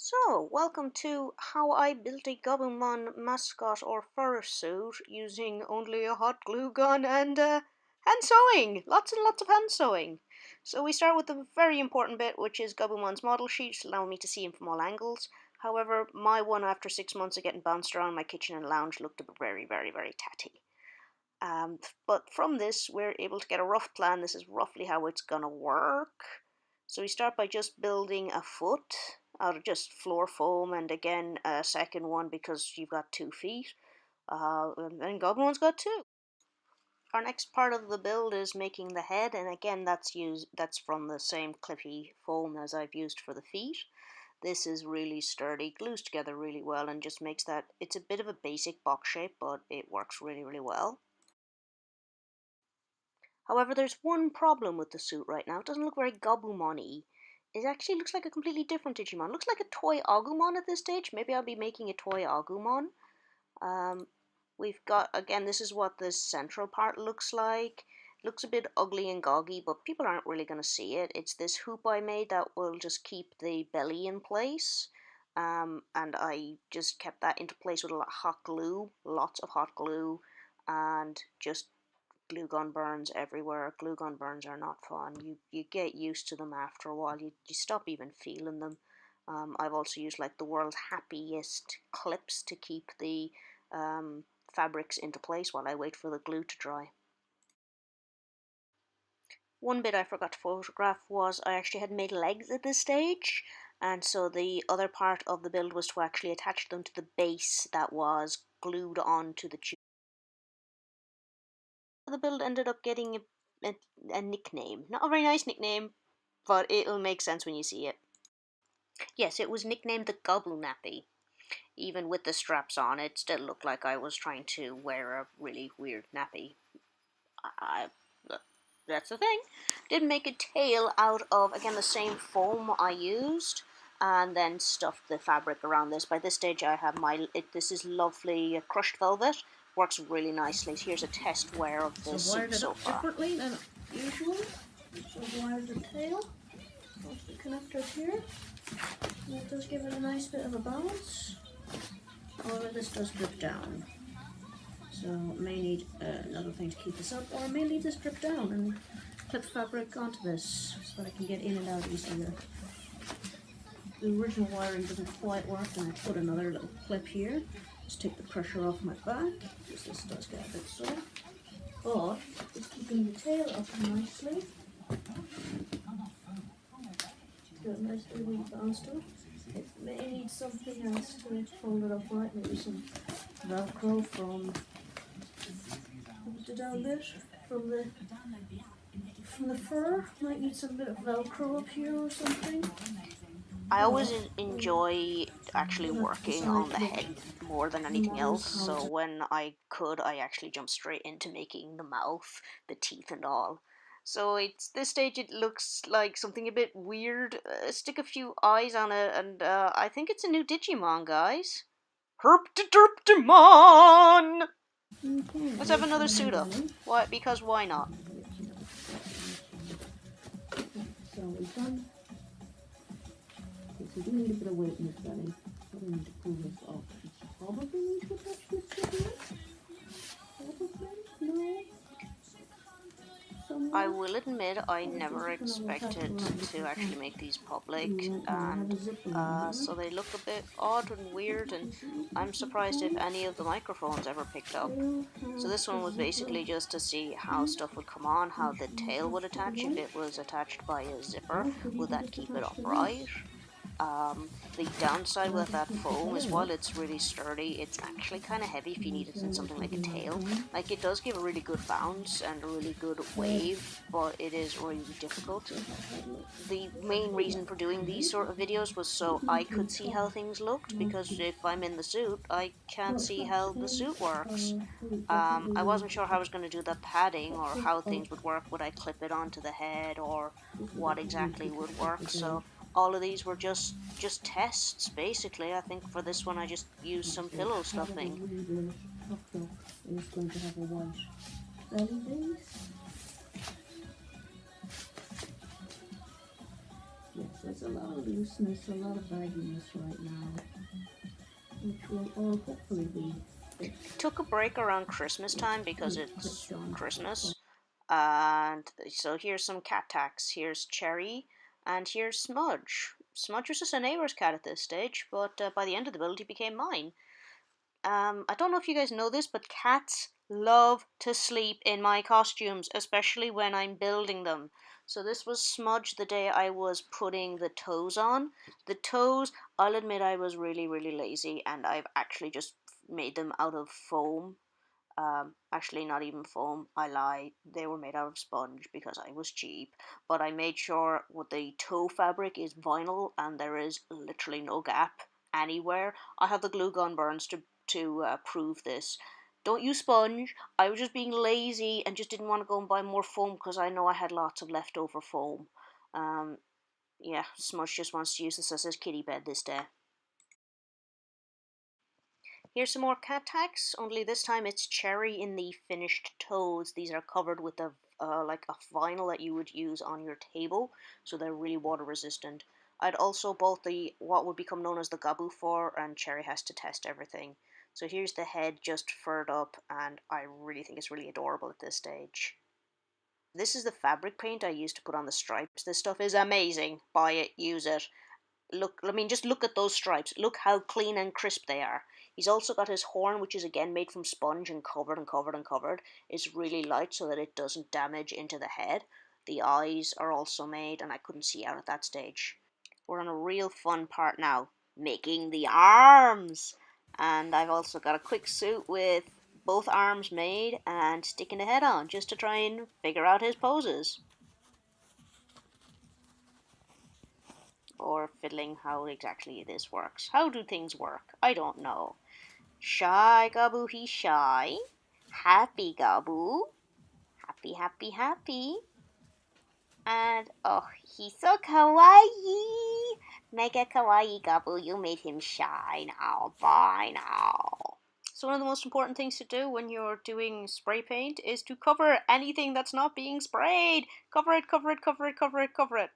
So, welcome to how I built a Gabumon mascot or fursuit using only a hot glue gun and hand sewing! Lots and lots of hand sewing! So we start with the very important bit, which is Gabumon's model sheets, allowing me to see him from all angles. However, my one after 6 months of getting bounced around my kitchen and lounge looked very, very, very tatty. But from this, we're able to get a rough plan. This is roughly how it's gonna work. So we start by just building a foot out of just floor foam, and again a second one because you've got 2 feet. And then Gobumon's got 2. Our next part of the build is making the head, and again that's from the same clippy foam as I've used for the feet. This is really sturdy, glues together really well, and just makes that, it's a bit of a basic box shape, but it works really, really well. However, there's one problem with the suit right now. It doesn't look very Gabumon-y. It actually looks like a completely different Digimon. It looks like a toy Agumon at this stage. Maybe I'll be making a toy Agumon. We've got, again, this is what this central part looks like. It looks a bit ugly and goggy, but people aren't really going to see it. It's this hoop I made that will just keep the belly in place. And I just kept that into place with a lot of hot glue, lots of hot glue, and just glue gun burns everywhere. Glue gun burns are not fun. You get used to them after a while. You stop even feeling them. I've also used like the world's happiest clips to keep the fabrics into place while I wait for the glue to dry. One bit I forgot to photograph was I actually had made legs at this stage, and so the other part of the build was to actually attach them to the base that was glued onto the tube. The build ended up getting a nickname. Not a very nice nickname, but it'll make sense when you see it. Yes, it was nicknamed the Gobble Nappy. Even with the straps on, it still looked like I was trying to wear a really weird nappy. That's the thing. Did make a tail out of, again, the same foam I used, and then stuffed the fabric around this. By this stage I have this is lovely crushed velvet. Works really nicely. Here's a test wear of this suit so far. Differently than usual. So wire the tail. Off the connector here. And it does give it a nice bit of a bounce. However, this does drip down. So may need another thing to keep this up, or I may leave this drip down and clip fabric onto this so that I can get in and out easier. The original wiring didn't quite work, and I put another little clip here. Just take the pressure off my back, because this does get a bit sore. But it's keeping the tail up nicely. Got a nice little bounce to it. It may need something else to hold it upright, maybe some Velcro from the down bit from the fur. Might need some bit of Velcro up here or something. I always enjoy actually working on the head more than anything else, so when I could, I actually jumped straight into making the mouth, the teeth and all. So it's this stage it looks like something a bit weird. Stick a few eyes on it, and I think it's a new Digimon, guys. Herp-de-derp-demon! Let's have another suit up. Why? Because why not? So we've done. So we do need a bit of weight in this belly. Probably need to pull this off. Probably need to attach this to here. Probably no. I will admit I never expected to actually make these public, and so they look a bit odd and weird, and I'm surprised if any of the microphones ever picked up. So this one was basically just to see how stuff would come on, how the tail would attach. If it was attached by a zipper, would that keep it upright? The downside with that foam is while it's really sturdy, it's actually kind of heavy if you need it in something like a tail. Like, it does give a really good bounce and a really good wave, but it is really difficult. The main reason for doing these sort of videos was so I could see how things looked, because if I'm in the suit, I can't see how the suit works. I wasn't sure how I was going to do the padding or how things would work. Would I clip it onto the head, or what exactly would work? So all of these were just tests, basically. I think for this one I just used some pillow stuffing. It's going to have a white belly base. Yes, There's a lot of looseness, a lot of bagginess right now, which will all hopefully be fixed. Took a break around Christmas time because and it's clipped on. Christmas. And so here's some cat tags. Here's Cherry, and here's Smudge. Smudge was just a neighbour's cat at this stage, but by the end of the build, he became mine. I don't know if you guys know this, but cats love to sleep in my costumes, especially when I'm building them. So this was Smudge the day I was putting the toes on. The toes, I'll admit I was really, really lazy, and I've actually just made them out of foam. Actually, not even foam. I lie. They were made out of sponge because I was cheap. But I made sure what the toe fabric is vinyl, and there is literally no gap anywhere. I have the glue gun burns to prove this. Don't use sponge. I was just being lazy and just didn't want to go and buy more foam because I know I had lots of leftover foam. Yeah, Smudge just wants to use this as his kitty bed this day. Here's some more cat tags, only this time it's Cherry in the finished toes. These are covered with a like a vinyl that you would use on your table, so they're really water resistant. I'd also bought the what would become known as the Gabu for, and Cherry has to test everything. So here's the head just furred up, and I really think it's really adorable at this stage. This is the fabric paint I used to put on the stripes. This stuff is amazing. Buy it, use it. Look, I mean, just look at those stripes. Look how clean and crisp they are. He's also got his horn, which is again made from sponge and covered and covered and covered. It's really light so that it doesn't damage into the head. The eyes are also made, and I couldn't see out at that stage. We're on a real fun part now, making the arms. And I've also got a quick suit with both arms made and sticking the head on just to try and figure out his poses. Or fiddling how exactly this works. How do things work? I don't know. Shy Gabu, he's shy. Happy Gabu. Happy, happy, happy. And, oh, he's so kawaii. Mega kawaii Gabu, you made him shy now. Bye now. So one of the most important things to do when you're doing spray paint is to cover anything that's not being sprayed. Cover it, cover it, cover it, cover it, cover it.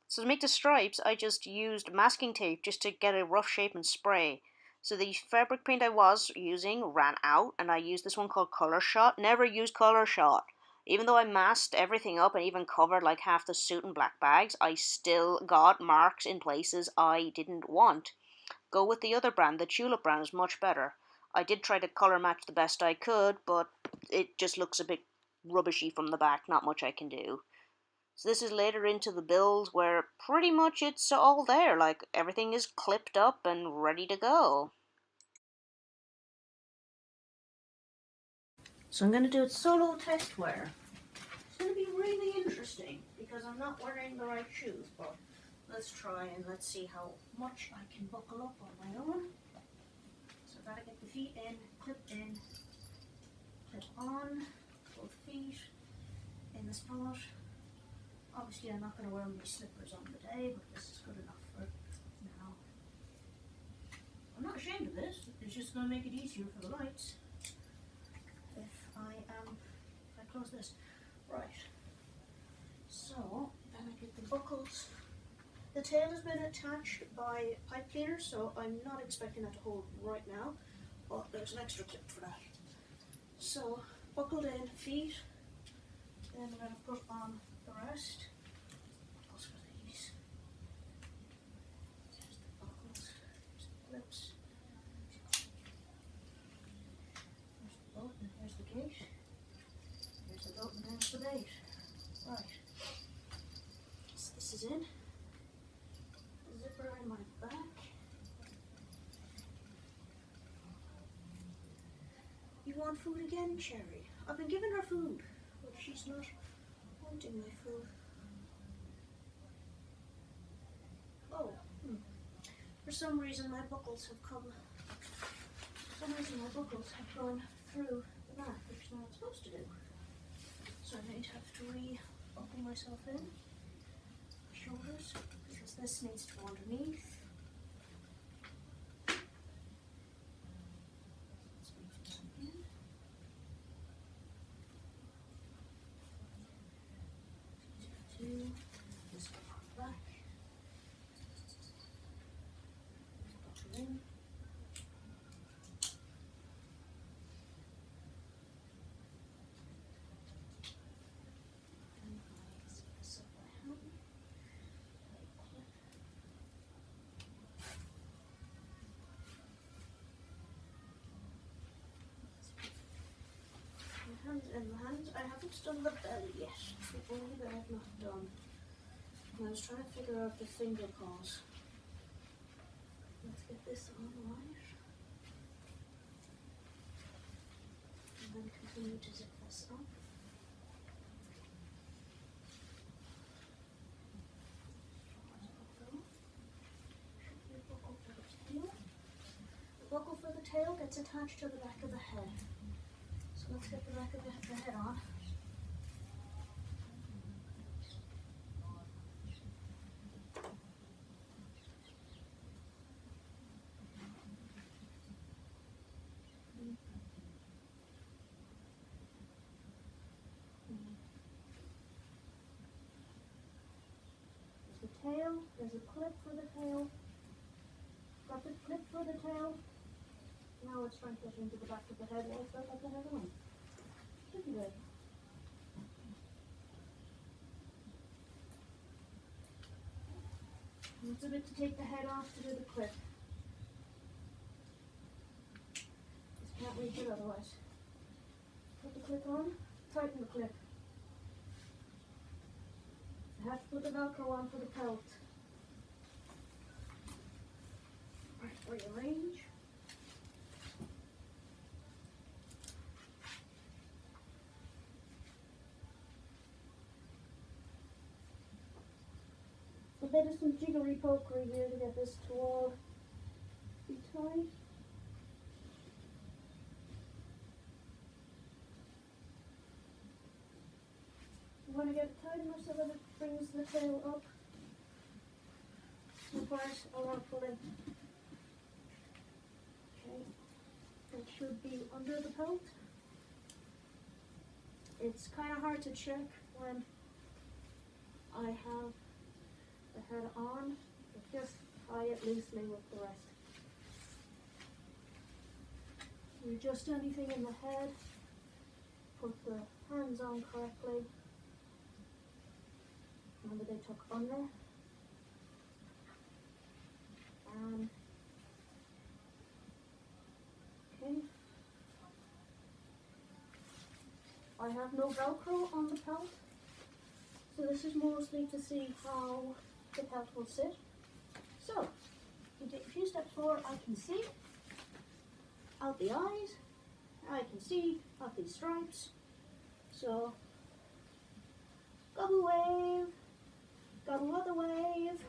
So to make the stripes, I just used masking tape just to get a rough shape and spray. So the fabric paint I was using ran out, and I used this one called Color Shot. Never use Color Shot. Even though I masked everything up and even covered like half the suit in black bags, I still got marks in places I didn't want. Go with the other brand. The Tulip brand is much better. I did try to color match the best I could, but it just looks a bit rubbishy from the back. Not much I can do. So this is later into the build where pretty much it's all there, like everything is clipped up and ready to go. So I'm going to do a solo test wear. It's going to be really interesting because I'm not wearing the right shoes, but let's try and let's see how much I can buckle up on my own. So I've got to get the feet in, clip on, both feet in the spot. Obviously, I'm not going to wear my slippers on the day, but this is good enough for now. I'm not ashamed of this. It's just going to make it easier for the lights. If I close this. Right. So, then I get the buckles. The tail has been attached by pipe cleaner, so I'm not expecting that to hold right now, but there's an extra clip for that. So, buckled in feet, then I'm going to put on the rest. Buckles for these. There's the buckles, there's the clips. There's the bolt, and here's the gate. Here's the bolt, and there's the bait. Right. So this is in. Zipper in my back. You want food again, Cherry? I've been giving her food, but she's not wanting my food. Oh, for some reason my buckles have gone through the back, which is not what I'm supposed to do. So I might have to re-buckle myself in. Shoulders, because this needs to go underneath. Let's move this in. Easier to do this one on the back. in the hands. I haven't done the belly yet. It's the only bit I've not done. And I was trying to figure out the finger paws. Let's get this on right. And then continue to zip this up. The buckle for the tail gets attached to the back of the head. So let's get the back of the head on. There's the tail, there's a clip for the tail. Got the clip for the tail. Now it's trying to get into the back of the head. Well, it's got the head on. Should be good. It's a bit to take the head off to do the clip. Just can't reach it otherwise. Put the clip on, tighten the clip. I have to put the Velcro on for the pelt. Rearrange. A bit of some jiggery pokery here to get this to all be tight. I'm going to get it tight enough so that it brings the tail up. The part I want to pull in. Okay, it should be under the pelt. It's kind of hard to check when I have the head on, but just tie it loosely with the rest. Adjust anything in the head, put the hands on correctly. Remember they tuck under. And okay. I have no Velcro on the pelt, so this is mostly to see how the pelt will sit. So, you take a few steps forward. I can see out the eyes. I can see out these stripes. So, gobble wave, gobble other wave,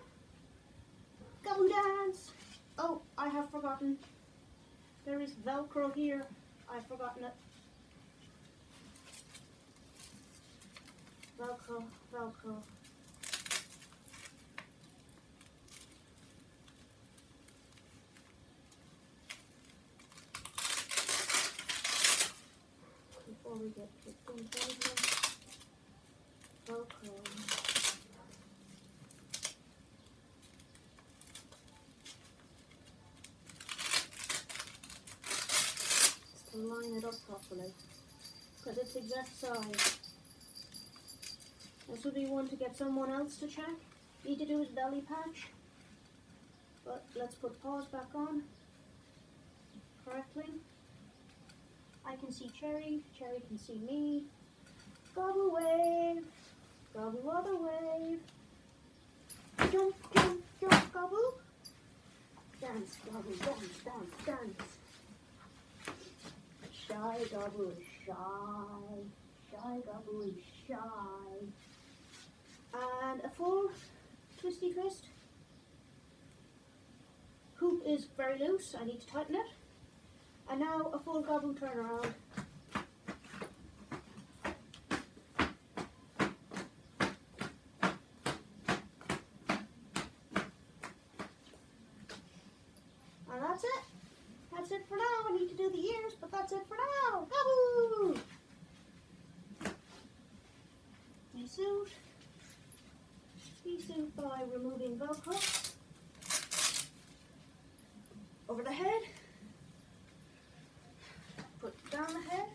gobble dance. Oh, I have forgotten. There is Velcro here. I've forgotten it. Velcro, Velcro. Before we get kicked inside here, Velcro. Just to line it up properly, because it's exact size. This would be one to get someone else to check. Need to do his belly patch. But let's put paws back on correctly. I can see Cherry, Cherry can see me. Gobble wave, gobble other wave. Jump, jump, jump, gobble. Dance, gobble, dance, dance, dance. Shy gobble is shy. Shy gobble is shy. And a full twisty twist. Hoop is very loose, I need to tighten it. And now a full gobble turnaround. And that's it. That's it for now. I need to do the ears, but that's it for now. Gobble! Suit. Suit by removing Velcro over the head. Put down the head.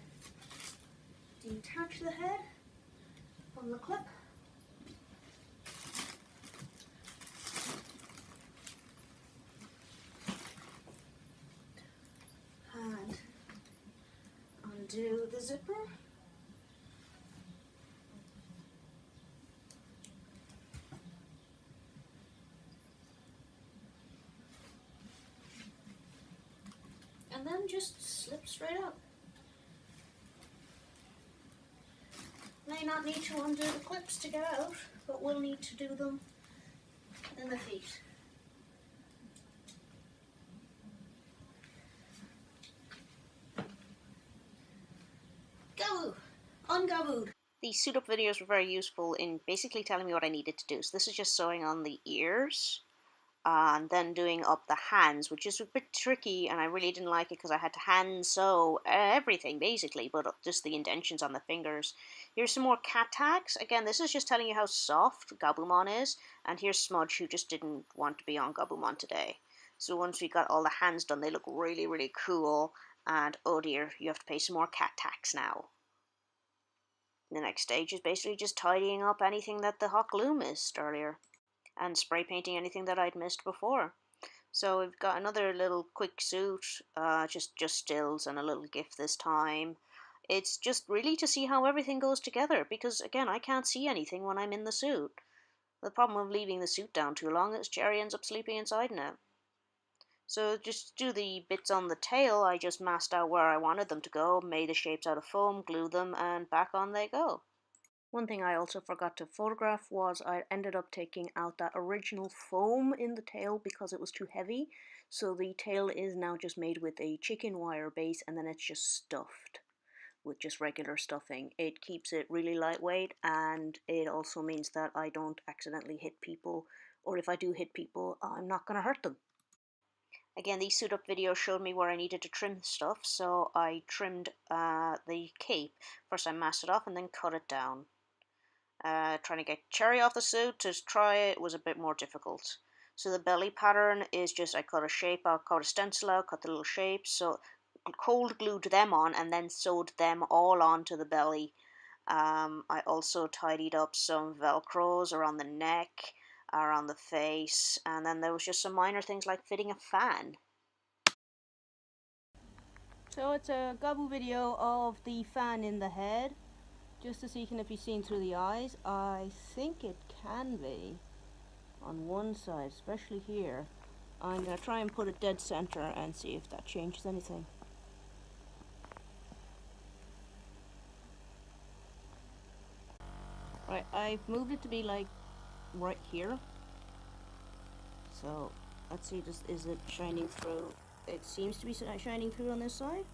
Detach the head from the clip. And undo the zipper. and then just slip straight up. May not need to undo the clips to get out, but we'll need to do them in the feet. Gaboo! Ungabooed! The suit up videos were very useful in basically telling me what I needed to do. So this is just sewing on the ears and then doing up the hands, which is a bit tricky, and I really didn't like it because I had to hand sew everything basically, but just the indentions on the fingers. Here's some more cat tags. Again, this is just telling you how soft Gabumon is, and here's Smudge, who just didn't want to be on Gabumon today. So once we got all the hands done, they look really, really cool, and oh dear, you have to pay some more cat tags now. The next stage is basically just tidying up anything that the hot glue missed earlier, and spray painting anything that I'd missed before. So we've got another little quick suit, just stills and a little GIF this time. It's just really to see how everything goes together, because again, I can't see anything when I'm in the suit. The problem of leaving the suit down too long is Cherry ends up sleeping inside now. So just to do the bits on the tail, I just masked out where I wanted them to go, made the shapes out of foam, glued them, and back on they go. One thing I also forgot to photograph was I ended up taking out that original foam in the tail because it was too heavy. So the tail is now just made with a chicken wire base, and then it's just stuffed with just regular stuffing. It keeps it really lightweight, and it also means that I don't accidentally hit people, or if I do hit people, I'm not going to hurt them. Again, these suit up videos showed me where I needed to trim stuff, so I trimmed the cape. First I masked it off and then cut it down. Trying to get Cherry off the suit to try it was a bit more difficult. So the belly pattern is just, I cut a shape out, cut a stencil out, cut the little shapes, so cold glued them on and then sewed them all onto the belly. I also tidied up some velcros around the neck, around the face, and then there was just some minor things like fitting a fan. So it's a Gabu video of the fan in the head, just to see can it be seen through the eyes. I think it can be on one side, especially here. I'm going to try and put it dead center and see if that changes anything. Right, I've moved it to be like right here. So let's see, is it shining through? It seems to be shining through on this side,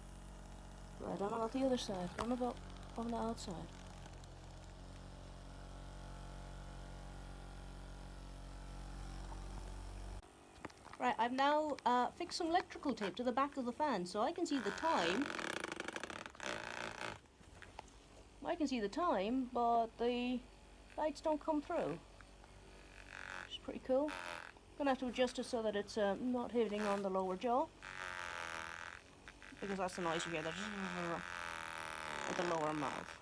but I don't know about the other side. I don't know about on the outside. Right, I've now fixed some electrical tape to the back of the fan so I can see the time. I can see the time, but the lights don't come through. Which is pretty cool. I'm gonna have to adjust it so that it's not hitting on the lower jaw, because that's the noise you hear, at the lower mouth.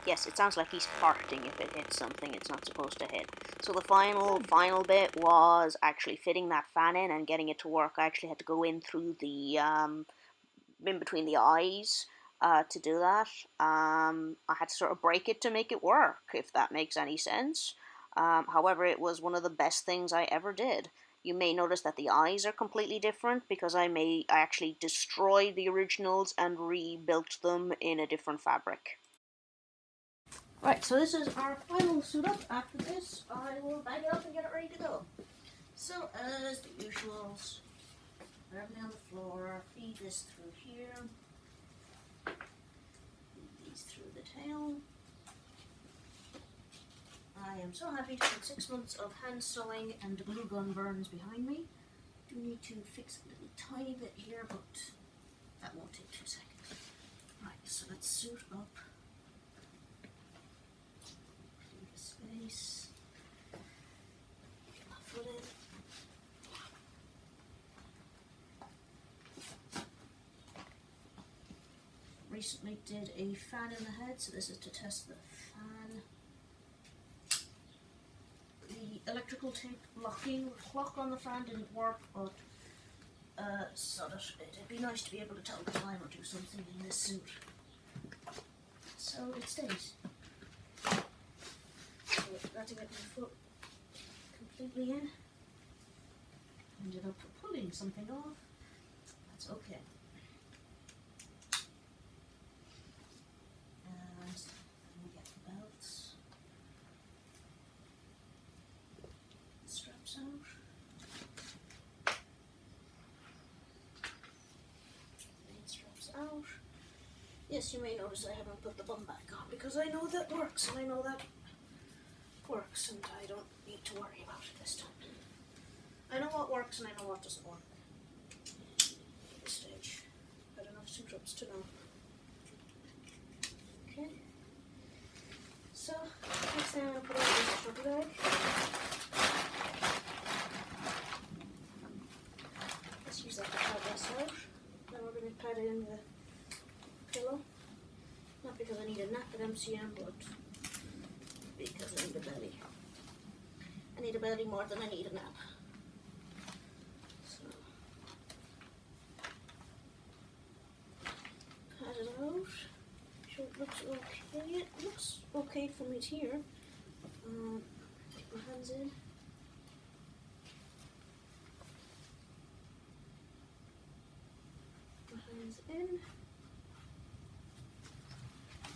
Yes, it sounds like he's farting if it hits something it's not supposed to hit. So the final bit was actually fitting that fan in and getting it to work. I actually had to go in through the in between the eyes to do that. I had to sort of break it to make it work, if that makes any sense. However, it was one of the best things I ever did. You may notice that the eyes are completely different because I actually destroyed the originals and rebuilt them in a different fabric. Right, so this is our final suit up. After this, I will bag it up and get it ready to go. So, as the usuals, put everything on the floor, feed this through here, feed these through the tail. I am so happy to put 6 months of hand sewing and glue gun burns behind me. Do need to fix a little tiny bit here, but that won't take 2 seconds. Right, so let's suit up. Leave a space. Get my foot in. Recently did a fan in the head, so this is to test the fan. The electrical tape locking clock on the fan didn't work, but so that it'd be nice to be able to tell the time or do something in this suit. So it stays. So I've got to get my foot completely in. ended up pulling something off. That's okay. And we get the belts. Straps out. Main straps out. Yes, you may notice I haven't put the bum back on because I know that works and I know that works and I don't need to worry about it this time. I know what works and I know what doesn't work. At this stage. Got enough suit-ups to know. Okay. So, next thing I'm going to put on this shoulder bag. Let's use that to tie this out. Then we're going to tie it in the pillow. Not because I need a nap at MCM, but because I need a belly. I need a belly more than I need a nap. So, cut it out. Sure it looks okay. It looks okay from it here. Take my hands in. My hands in.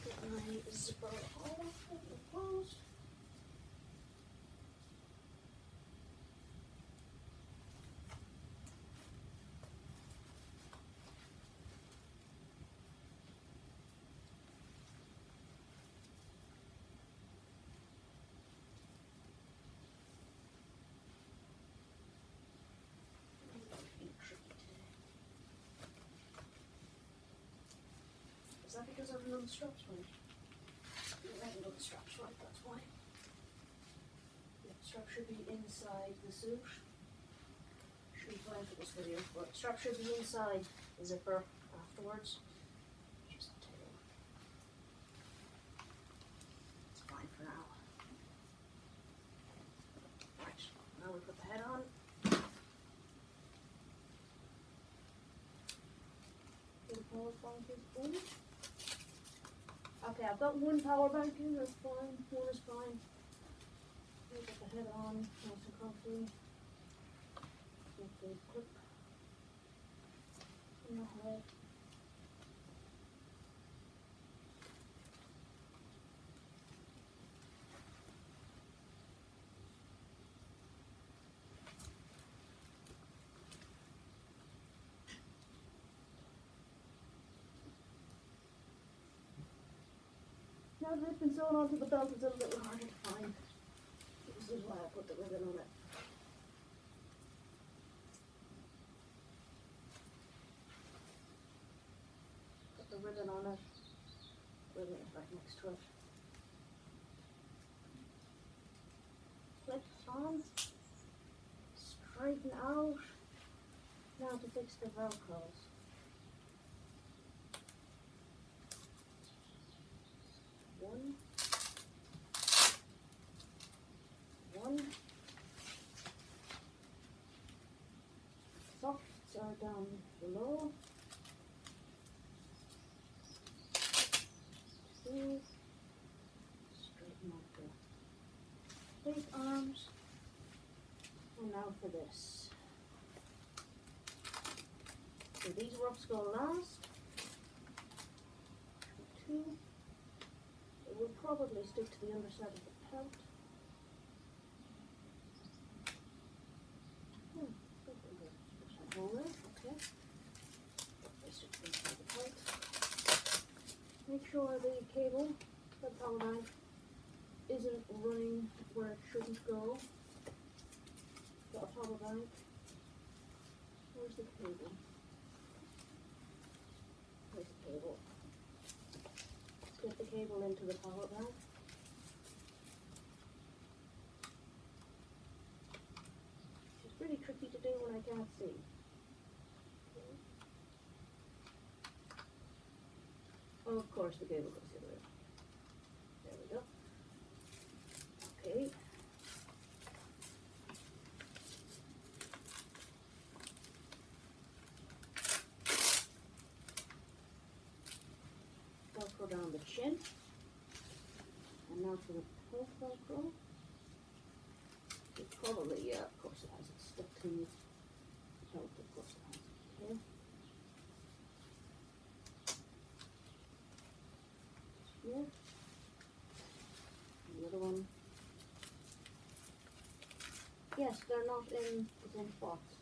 Get my zipper off and closed. Is that because I haven't done the straps right? I haven't done the straps right, that's why. Yeah, the strap should be inside the suit. Should be fine for this video, but strap should be inside the zipper afterwards. Just the tail. It's fine for now. Right, now we put the head on. The power bank is in. Okay, I've got one power bank in, that's fine. One is fine. We'll put the head on, nice and comfy. Get the clip in the head. Now that it's been sewn onto the belt, it's a little harder to find. This is why I put the ribbon on it. Put the ribbon on it. Ribbon is right next to it. Clip on. Straighten out. Now to fix the velcros. One. Softs are down below. Two. Straighten out the plate arms. And now for this. So these ropes go last. Two. It will probably stick to the underside of the pelt. Okay. They stick to the inside the pelt. Make sure the cable, the power bank, isn't running where it shouldn't go. Got a power bank. Where's the cable? Where's the cable? Get the cable into the power bank. It's pretty tricky to do when I can't see. Okay. Oh, of course the cable goes the other way. There we go. Okay. Velcro down the chin. And now for the pelt Velcro. It probably, yeah, of course it has it stuck to me. how to put that. Okay. Here. Another one. Yes, they're not in the same spots.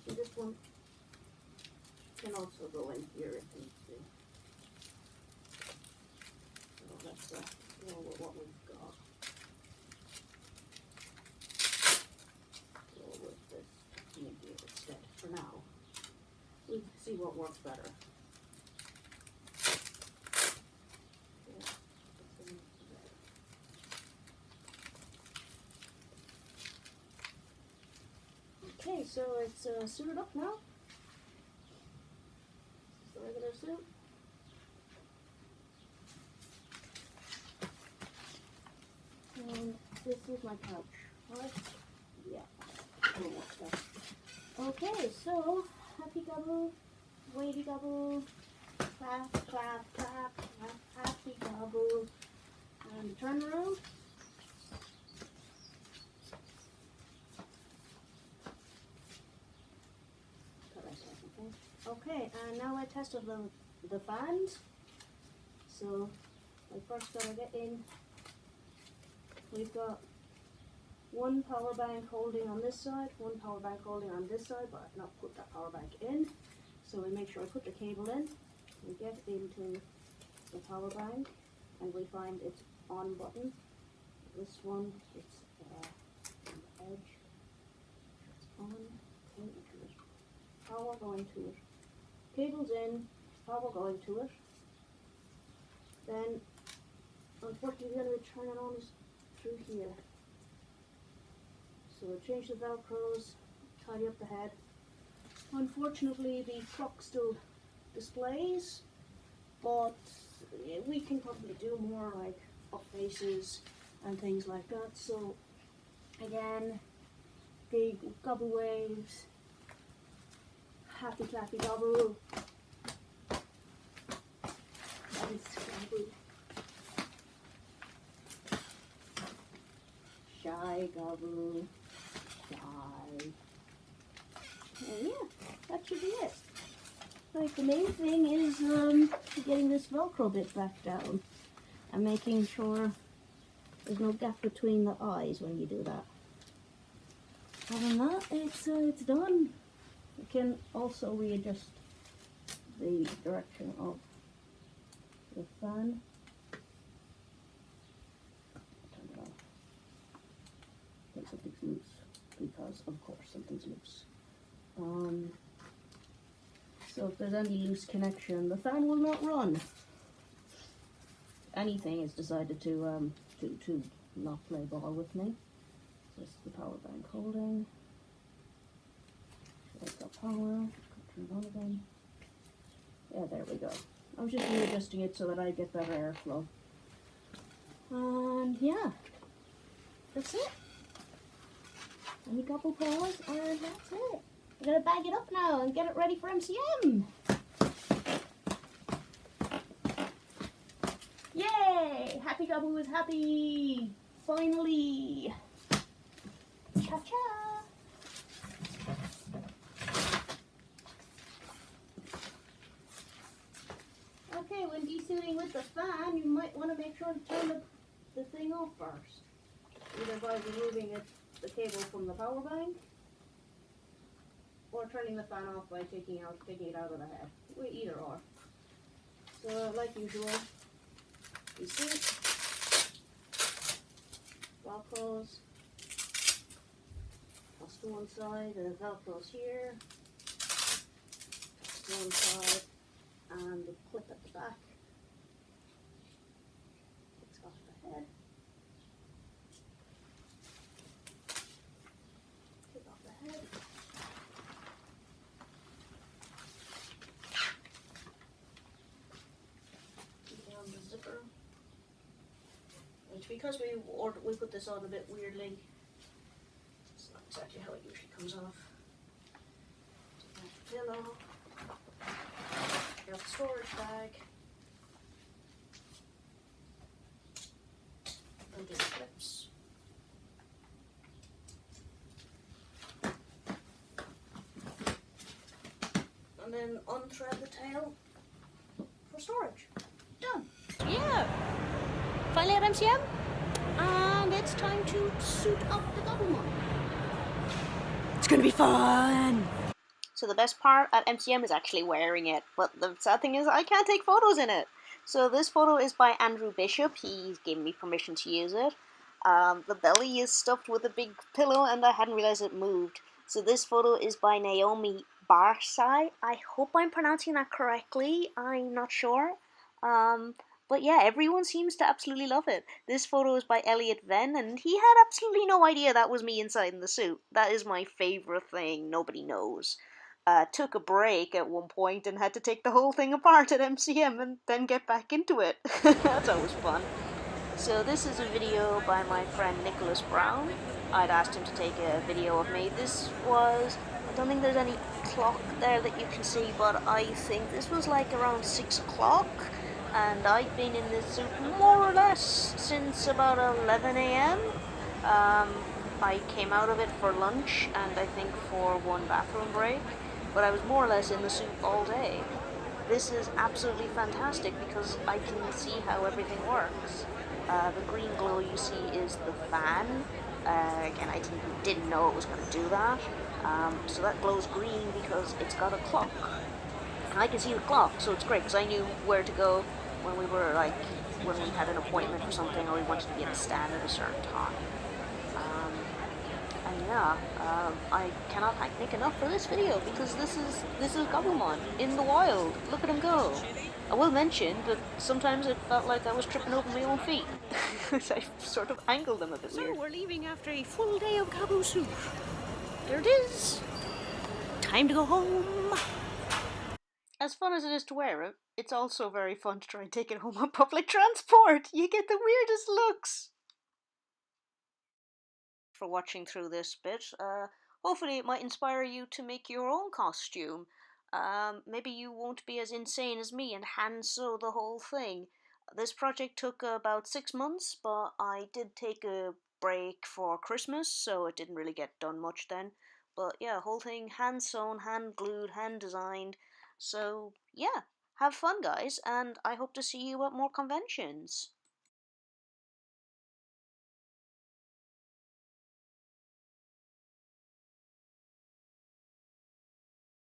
See, this one can also go in here if needs to. So let's go with what we've got. Go with this maybe instead for now. We see what works better. Okay, so it's suited up now. This is the regular suit. And this is my couch, right? Yeah. Okay, so happy gobble, wavy gobble, clap, clap, clap, clap, happy gobble, and turn around. Okay, and now I tested the fans. So I first gotta get in. We've got one power bank holding on this side, one power bank holding on this side, but I've not put that power bank in. So we make sure I put the cable in. We get into the power bank and we find its on button. This one, it's on the edge. It's on, into it. Power going to it. Cable's in, power going to it. Then, unfortunately, the only way to turn it on is through here. So I change the velcros, tidy up the head. Unfortunately, the clock still displays, but we can probably do more like up faces and things like that. So again, big gobble waves, happy clappy gobble. Nice gobble. Shy gobble. Shy. And yeah, that should be it. Like the main thing is getting this Velcro bit back down and making sure there's no gap between the eyes when you do that. Other than that, it's done. You can also readjust the direction of the fan. Turn it off. I think something's loose because, of course, something's loose. So if there's any loose connection, the fan will not run. Anything has decided to not play ball with me. So this is the power bank holding. I've got power. Turn it on again. Yeah, there we go. I was just readjusting it so that I get better airflow. And yeah, that's it. And a couple pause, and that's it. We're gonna bag it up now and get it ready for MCM. Yay! Happy Gabu is happy! Finally! Cha-cha! Okay, when desuiting with the fan, you might want to make sure to turn the thing off first. Either by removing the cable from the power bank, or turning the fan off by taking it out of the head. Either or. So, like usual, you see, Velcros, plus to one side, and the Velcros here, plus to one side, and the clip at the back. Takes off the head. Take off the head. Because we put this on a bit weirdly, it's not exactly how it usually comes off. Take out the pillow. Take out the storage bag. And these clips. And then unthread the tail for storage. Done. Yeah. Finally at MCM. And it's time to suit up the Gabumon. It's gonna be fun! So the best part at MCM is actually wearing it, but the sad thing is I can't take photos in it. So this photo is by Andrew Bishop. He's given me permission to use it. The belly is stuffed with a big pillow and I hadn't realized it moved. So this photo is by Naomi Barsai. I hope I'm pronouncing that correctly. I'm not sure. But yeah, everyone seems to absolutely love it. This photo is by Elliot Venn, and he had absolutely no idea that was me inside in the suit. That is my favorite thing. Nobody knows. Took a break at one point and had to take the whole thing apart at MCM and then get back into it. That's always fun. So this is a video by my friend Nicholas Brown. I'd asked him to take a video of me. This was, I don't think there's any clock there that you can see, but I think this was like around 6 o'clock. And I've been in this suit more or less since about 11 a.m. I came out of it for lunch and I think for one bathroom break, but I was more or less in the suit all day. This is absolutely fantastic because I can see how everything works. The green glow you see is the fan. Again, I didn't know it was going to do that. So that glows green because it's got a clock. And I can see the clock, so it's great because I knew where to go when we were when we had an appointment for something or we wanted to be at a stand at a certain time. And yeah, I cannot thank Nick enough for this video because this is Gabumon in the wild. Look at him go. I will mention that sometimes it felt like I was tripping over my own feet. I sort of angled them a bit weird. So we're leaving after a full day of Gabu suit. There it is. Time to go home. As fun as it is to wear it, it's also very fun to try and take it home on public transport. You get the weirdest looks. For watching through this bit, hopefully it might inspire you to make your own costume. Maybe you won't be as insane as me and hand sew the whole thing. This project took about 6 months, but I did take a break for Christmas, so it didn't really get done much then. But yeah, whole thing hand sewn, hand glued, hand designed. So yeah, have fun guys, and I hope to see you at more conventions.